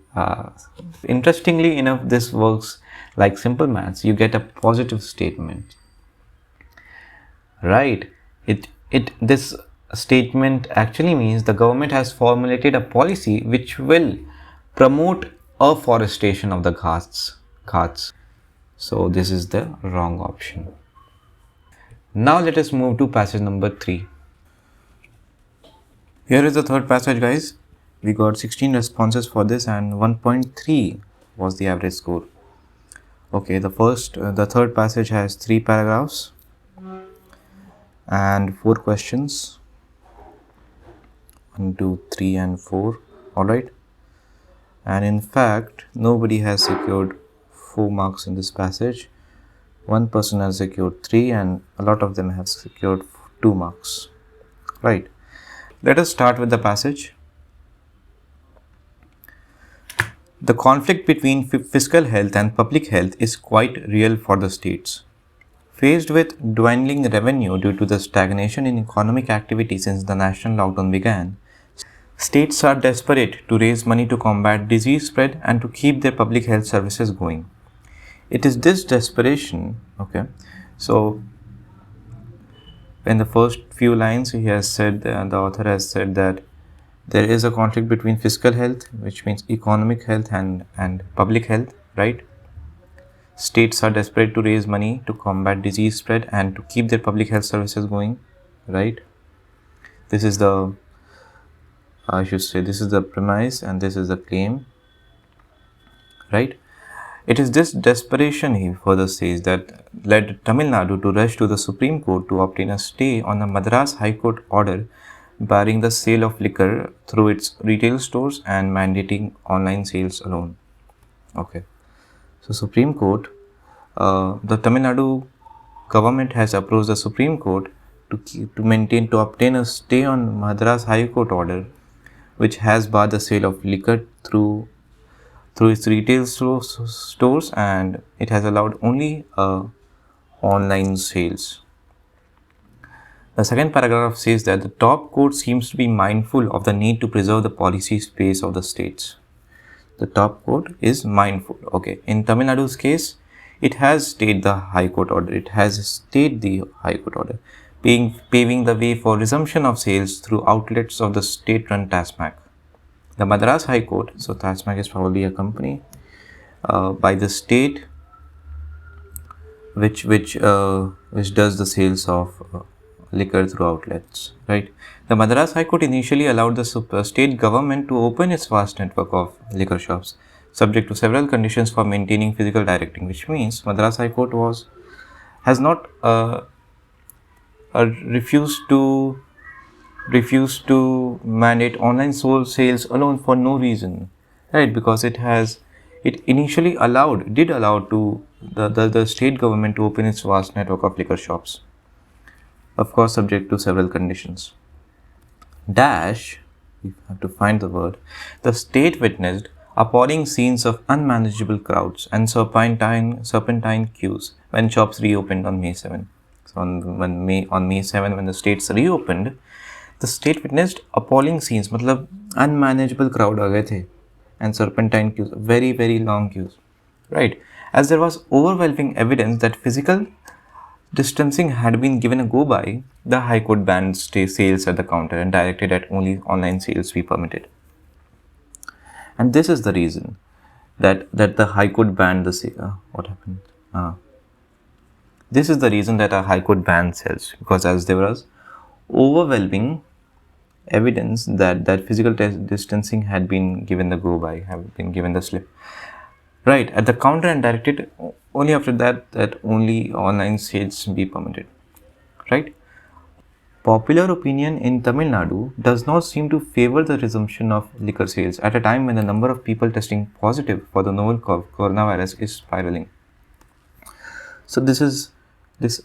interestingly enough, this works like simple maths. You get a positive statement, right? This statement actually means the government has formulated a policy which will promote afforestation of the ghats. So this is the wrong option. Now let us move to passage number 3. Here is the third passage, guys. We got 16 responses for this and 1.3 was the average score. Okay, the third passage has 3 paragraphs and 4 questions. 1, 2, 3 and 4. Alright. And in fact, nobody has secured 4 marks in this passage. One person has secured 3 and a lot of them have secured 2 marks. Right. Let us start with the passage. The conflict between fiscal health and public health is quite real for the states. Faced with dwindling revenue due to the stagnation in economic activity since the national lockdown began, states are desperate to raise money to combat disease spread and to keep their public health services going. It is this desperation, okay, so in the first few lines he has said, the author has said that there is a conflict between fiscal health, which means economic health, and public health, right? States are desperate to raise money to combat disease spread and to keep their public health services going, right? This is the, I should say, this is the premise and this is the claim, right? It is this desperation, he further says, that led Tamil Nadu to rush to the Supreme Court to obtain a stay on a Madras High Court order barring the sale of liquor through its retail stores and mandating online sales alone. Okay. So Supreme Court, the Tamil Nadu government has approached the Supreme Court to obtain a stay on Madras High Court order, which has barred the sale of liquor through its retail stores, and it has allowed only online sales. The second paragraph says that the top court seems to be mindful of the need to preserve the policy space of the states. The top court is mindful. Okay, in Tamil Nadu's case, it has stayed the High Court order. It has stayed the High Court order, paving the way for resumption of sales through outlets of the state-run TASMAC. The Madras High Court, so TASMAC is probably a company by the state, which does the sales of liquor through outlets, right? The Madras High Court initially allowed the state government to open its vast network of liquor shops, subject to several conditions for maintaining physical directing, which means Madras High Court has not refused to mandate online sales alone for no reason, right? Because it initially did allow to the state government to open its vast network of liquor shops, of course subject to several conditions. Dash, you have to find the word. The state witnessed appalling scenes of unmanageable crowds and serpentine queues when shops reopened on May 7. So on May 7, when the states reopened, the state witnessed appalling scenes, matlab unmanageable crowd aa gaye the, and serpentine queues, very very long queues, right? As there was overwhelming evidence that physical distancing had been given a go by, the High Court banned sales at the counter and directed that only online sales be permitted. And this is the reason that the High Court banned the sale. What happened? This is the reason that a High Court banned sales, because as there was overwhelming evidence that physical distancing had been given the go by, had been given the slip, right, at the counter and directed only after that only online sales be permitted, right. Popular opinion in Tamil Nadu does not seem to favor the resumption of liquor sales at a time when the number of people testing positive for the novel coronavirus is spiraling. So this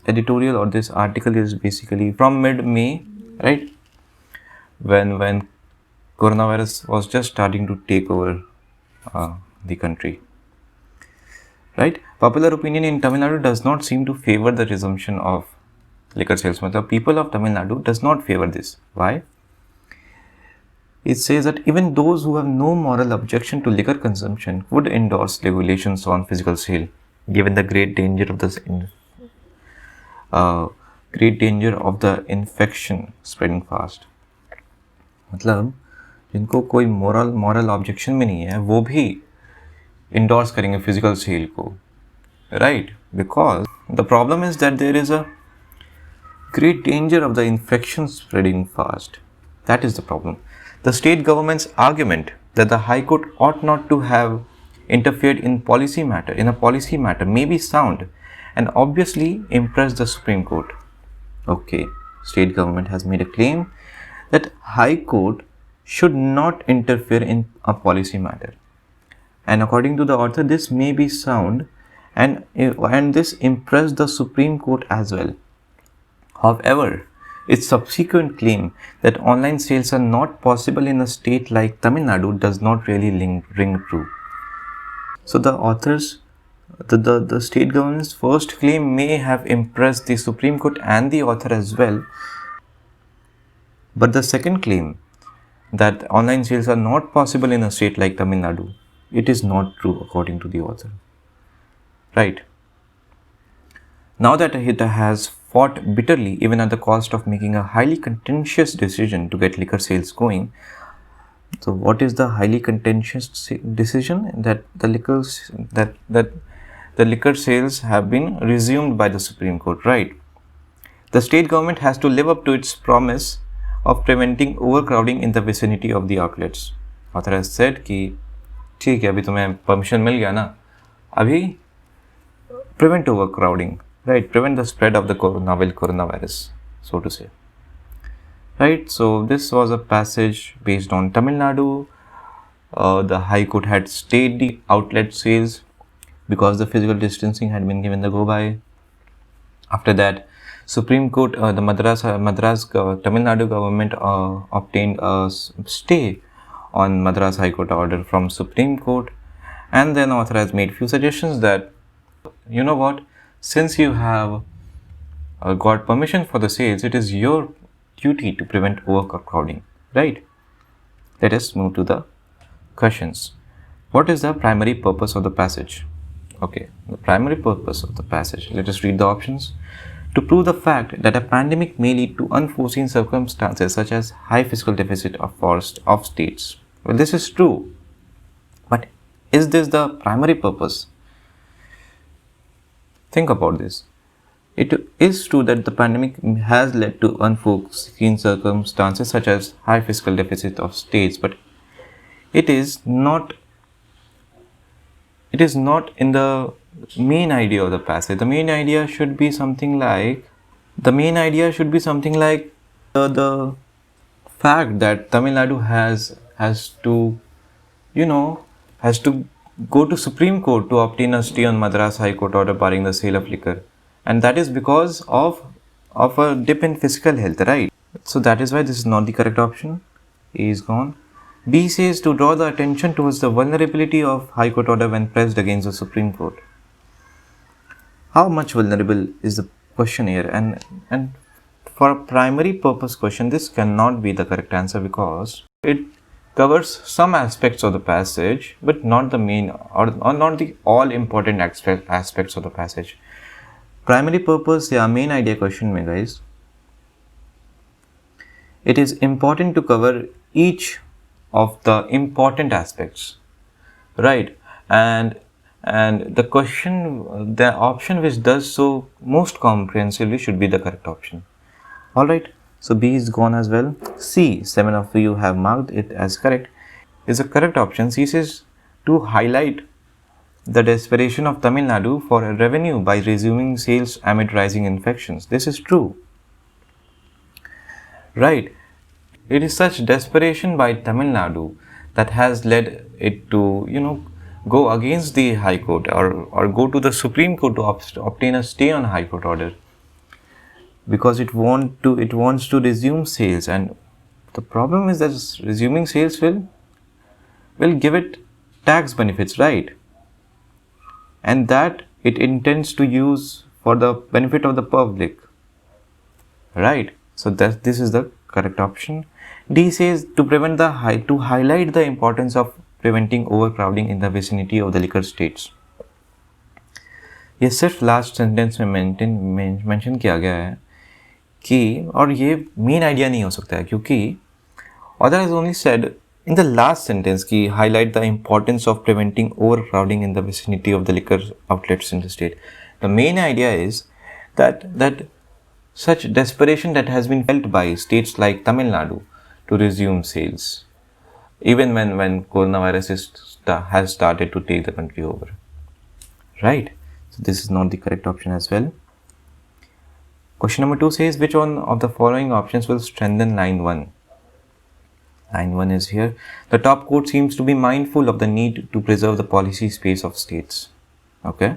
editorial or this article is basically from mid-May, right, when coronavirus was just starting to take over the country. Right? Popular opinion in Tamil Nadu does not seem to favor the resumption of liquor sales. The people of Tamil Nadu does not favor this. Why? It says that even those who have no moral objection to liquor consumption would endorse regulations on physical sale, given the great danger of the infection spreading fast. मतलब जिनको कोई moral objection में नहीं है वो भी endorse करेंगे physical sale को, right? Because the problem is that there is a great danger of the infection spreading fast. That is the problem. The state government's argument that the High Court ought not to have interfered in a policy matter may be sound and obviously impress the Supreme Court. Okay, state government has made a claim that High Court should not interfere in a policy matter. And according to the author, this may be sound and this impressed the Supreme Court as well. However, its subsequent claim that online sales are not possible in a state like Tamil Nadu does not really ring true. So the the state government's first claim may have impressed the Supreme Court and the author as well. But the second claim that online sales are not possible in a state like Tamil Nadu, it is not true according to the author, right? Now that it has fought bitterly even at the cost of making a highly contentious decision to get liquor sales going. So what is the highly contentious decision? That the liquor sales have been resumed by the Supreme Court, right? The state government has to live up to its promise of preventing overcrowding in the vicinity of the outlets. Author has said कि ठीक है अभी तुम्हें permission मिल गया ना, अभी prevent overcrowding, right? Prevent the spread of the novel coronavirus, so to say, right? So this was a passage based on Tamil Nadu. The High Court had stayed the outlet sales because the physical distancing had been given the go by. After that, Supreme Court, the Tamil Nadu government obtained a stay on Madras High Court order from Supreme Court, and then author has made few suggestions that, you know what, since you have got permission for the sales, it is your duty to prevent overcrowding, right? Let us move to the questions. What is the primary purpose of the passage? Okay, the primary purpose of the passage, let us read the options. To prove the fact that a pandemic may lead to unforeseen circumstances such as high fiscal deficit of states. Well, this is true, but is this the primary purpose? Think about this. It is true that the pandemic has led to unforeseen circumstances such as high fiscal deficit of states, but it is not in the main idea of the passage. The main idea should be something like the fact that Tamil Nadu has to go to Supreme Court to obtain a stay on Madras High Court order barring the sale of liquor, and that is because of a dip in fiscal health, right? So that is why this is not the correct option. A is gone. B says to draw the attention towards the vulnerability of High Court order when pressed against the Supreme Court. How much vulnerable is the question here? And for a primary purpose question, this cannot be the correct answer because it covers some aspects of the passage, but not the main or not the all important aspects of the passage. Primary purpose या main idea question में guys, it is important to cover each of the important aspects, right? And the question, the option which does so most comprehensively should be the correct option. All right. So B is gone as well. C, 7 of you have marked it as correct, is the correct option. C says to highlight the desperation of Tamil Nadu for revenue by resuming sales amid rising infections. This is true. Right. It is such desperation by Tamil Nadu that has led it to, go against the High Court or go to the Supreme Court to obtain a stay on High Court order, because it wants to resume sales, and the problem is that resuming sales will give it tax benefits, right? And that it intends to use for the benefit of the public, right? So this is the correct option. D says to highlight the importance of preventing overcrowding in the vicinity of the liquor states. ये सिर्फ last sentence में mention किया गया है कि, और ये main idea नहीं हो सकता है, क्योंकि author has only said in the last sentence ki highlight the importance of preventing overcrowding in the vicinity of the liquor outlets in the state. The main idea is that such desperation that has been felt by states like Tamil Nadu to resume sales, even when coronavirus has started to take the country over, right? So this is not the correct option as well. Question number 2 says, which one of the following options will strengthen line 1? Line 1 is here. The top court seems to be mindful of the need to preserve the policy space of states. Okay,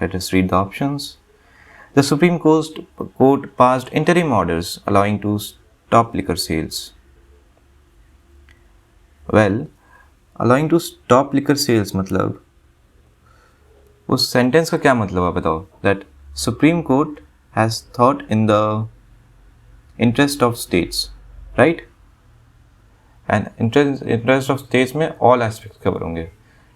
let us read the options. The Supreme Court passed interim orders allowing to stop liquor sales. Well, allowing to stop liquor sales मतलब उस sentence का क्या मतलब है बताओ? That Supreme Court has thought in the interest of states, right? And interest of states में all aspects cover होंगे.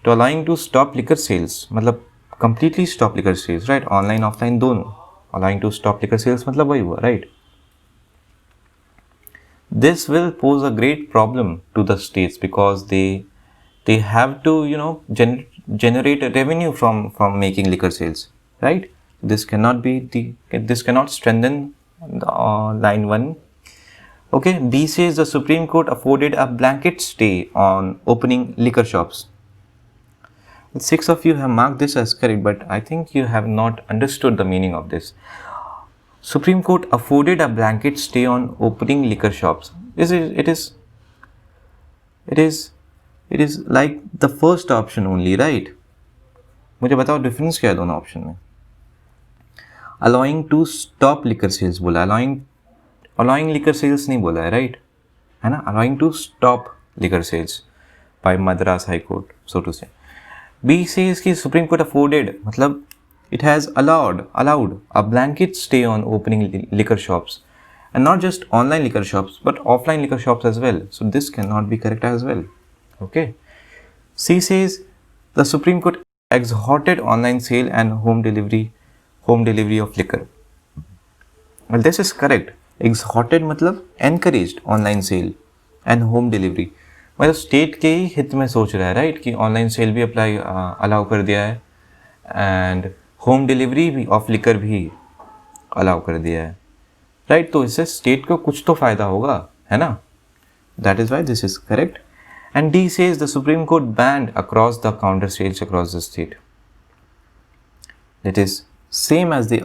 तो allowing to stop liquor sales मतलब completely stop liquor sales, right? Online offline दोनों. Allowing to stop liquor sales मतलब वही हुआ, right? This will pose a great problem to the states because they have to generate a revenue from making liquor sales, right? This cannot strengthen line 1. Okay, B says the Supreme Court afforded a blanket stay on opening liquor shops. 6 of you have marked this as correct, but I think you have not understood the meaning of this. Supreme Court afforded a blanket stay on opening liquor shops. It is like the first option only, right? मुझे बताओ difference क्या है दोनों option में. Allowing to stop liquor sales बोला, allowing liquor sales नहीं बोला है, right? है ना? Allowing to stop liquor sales by Madras High Court, so to say. B says कि Supreme Court afforded मतलब it has allowed a blanket stay on opening liquor shops, and not just online liquor shops but offline liquor shops as well. So this cannot be correct as well. Okay. C says the Supreme Court exhorted online sale and home delivery of liquor. Well, this is correct. Exhorted मतलब encouraged online sale and home delivery. मतलब state के ही हित में सोच रहा है, right, कि online sale भी अलाउ कर दिया है एंड होम डिलीवरी भी ऑफ लिकर भी अलाउ कर दिया है, राइट? तो इससे स्टेट को कुछ तो फायदा होगा, है ना? That is why this is correct. And D says the Supreme Court banned across the counter sales across the state. That is same as the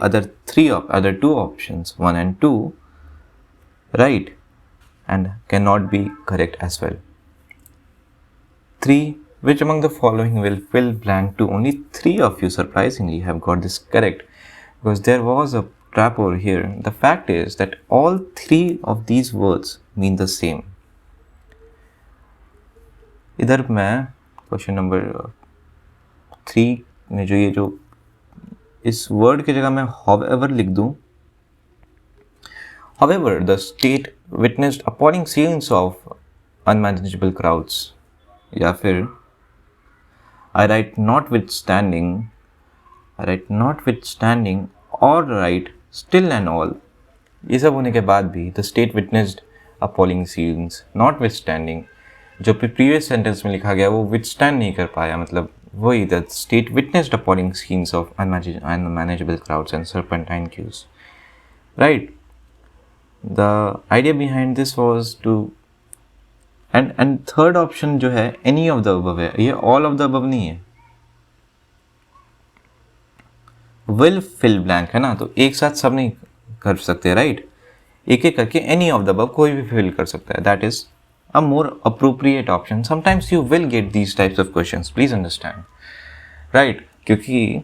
other two options 1 and 2, right, and cannot be correct as well. 3. Which among the following will fill blank? To only 3 of you surprisingly have got this correct, because there was a trap over here. The fact is that all 3 of these words mean the same. इधर मैं question number 3 में जो इस word की जगह मैं however लिख दूं, however the state witnessed appalling scenes of unmanageable crowds, या फिर I write notwithstanding or write still and all. ये सब होने के बाद भी the state witnessed appalling scenes, notwithstanding जो प्रीवियस सेंटेंस में लिखा गया वो withstand नहीं कर पाया, मतलब वही the state witnessed appalling scenes of unmanageable crowds and serpentine queues, right? The idea behind this was to and third option जो है any of the above है, ये all of the above नहीं है, will fill blank है ना, तो एक साथ सब नहीं कर सकते, राइट? एक एक करके any of the above कोई भी fill कर सकता है. That is a more appropriate option. Sometimes you will get these types of questions. Please understand, right? क्योंकि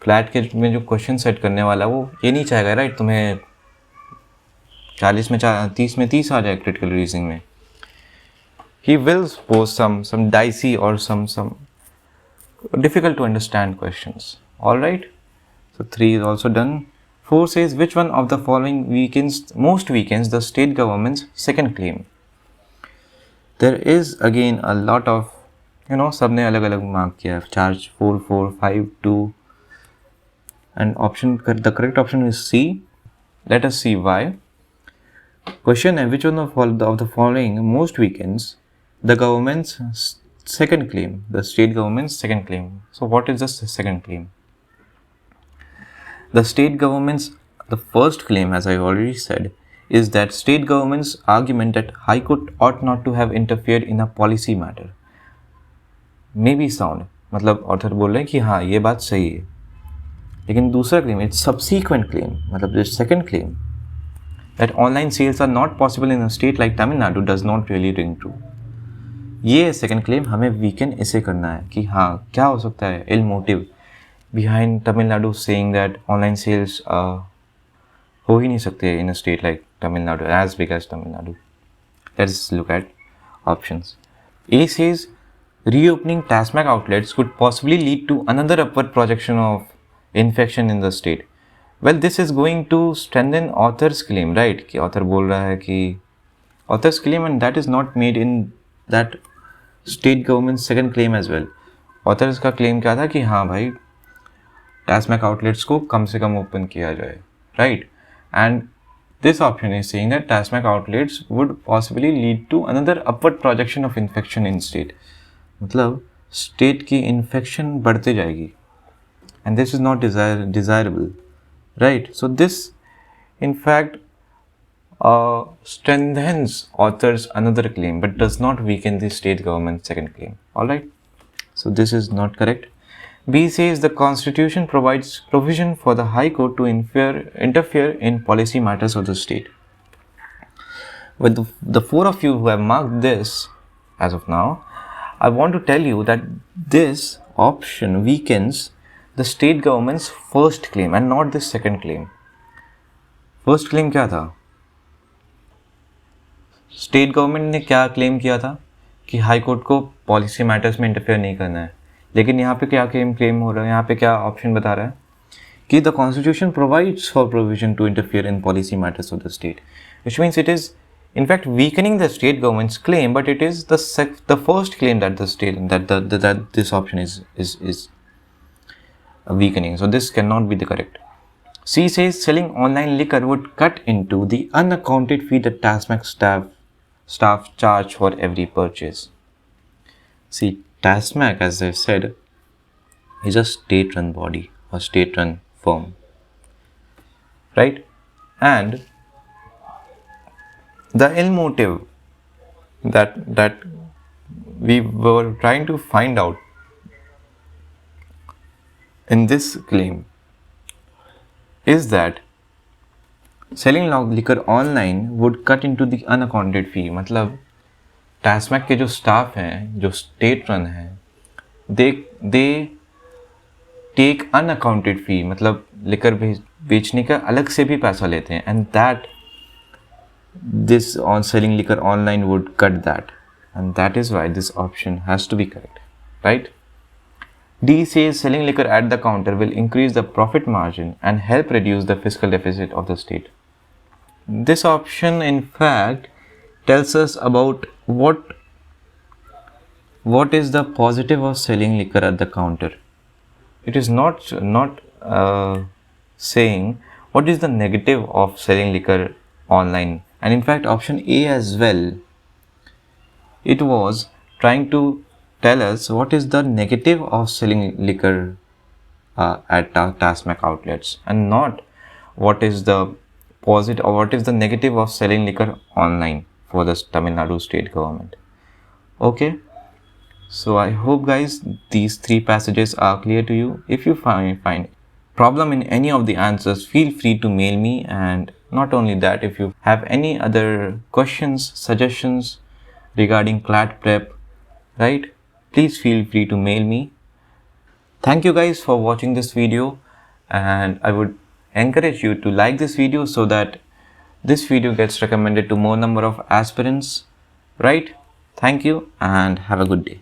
CLAT के में जो क्वेश्चन सेट करने वाला वो ये नहीं चाहेगा, राइट, तुम्हें 40 में 30 में 30 आ जाए क्रिटिकल रीजनिंग में. He will pose some dicey or some difficult to understand questions. All right. So 3 is also done. 4 says which one of the following most weakens the state government's second claim. There is again a lot of, सबने अलग अलग mark किया है. Charge 4, 4, 5, 2, and the correct option is C. Let us see why. Question है, which one of the following most weakens the government's second claim, the state government's second claim. So what is the second claim? The state government's, the first claim, as I already said, is that state government's argument that High Court ought not to have interfered in a policy matter may be sound. मतलब author बोल रहे हैं कि हाँ ये बात सही है. लेकिन दूसरा क्लेम, इट्स सब्सीक्वेंट क्लेम, मतलब जो second claim, that online sales are not possible in a state like Tamil Nadu does not really ring true. ये सेकंड क्लेम हमें वीकेंड इसे करना है कि हाँ क्या हो सकता है ill motive behind Tamil Nadu saying that online sales हो ही नहीं सकते in a state like Tamil Nadu, as big as Tamil Nadu. Let's look at options. A says reopening TASMAC outlets could possibly lead to another upward projection of infection in the state. Well, this is going to strengthen author's claim, right? कि author बोल रहा है कि author's claim, and that is not made in that state government's second claim as well. author's का claim क्या था कि हाँ भाई TASMAC outlets को कम से कम open किया जाए, right? And this option is saying that TASMAC outlets would possibly lead to another upward projection of infection in state. मतलब state की infection बढ़ते जाएगी, and this is not desirable, right? So this in fact strengthens author's another claim but does not weaken the state government's second claim. All right, so this is not correct. B says the constitution provides provision for the High Court to interfere in policy matters of the state. With the 4 of you who have marked this as of now, I want to tell you that this option weakens the state government's first claim and not the second claim. First claim क्या था? State government ने क्या claim किया था कि high court को policy matters में interfere नहीं करना है. लेकिन यहाँ पे क्या क्लेम हो रहा है, यहाँ पे क्या ऑप्शन बता रहा है कि the constitution provides for provision to interfere in policy matters of the state, which means it is in fact weakening the state government's claim, but it is the first claim that the state that this option is weakening. So this cannot be the correct. C says selling online liquor would cut into the unaccounted fee that TASMAC staff charge for every purchase. See, TASMAC, as I said, is a state-run body or state-run firm, right? And the ill motive that we were trying to find out in this claim is that selling liquor online would cut into the unaccounted fee. मतलब TASMAC के जो staff हैं, जो state run हैं, they take unaccounted fee, मतलब liquor बेचने का अलग से भी पैसा लेते हैं, and that this on selling liquor online would cut that, and that is why this option has to be correct, right? D says selling liquor at the counter will increase the profit margin and help reduce the fiscal deficit of the state. This option in fact tells us about what is the positive of selling liquor at the counter. It is not saying what is the negative of selling liquor online. And in fact option A as well, it was trying to tell us what is the negative of selling liquor at TASMAC outlets, and not what is the positive or what is the negative of selling liquor online for the Tamil Nadu state government. Okay, so I hope guys these 3 passages are clear to you. If you find problem in any of the answers, feel free to mail me. And not only that, if you have any other questions, suggestions regarding CLAT prep, right, please feel free to mail me. Thank you guys for watching this video, and I would encourage you to like this video so that this video gets recommended to more number of aspirants, right? Thank you and have a good day.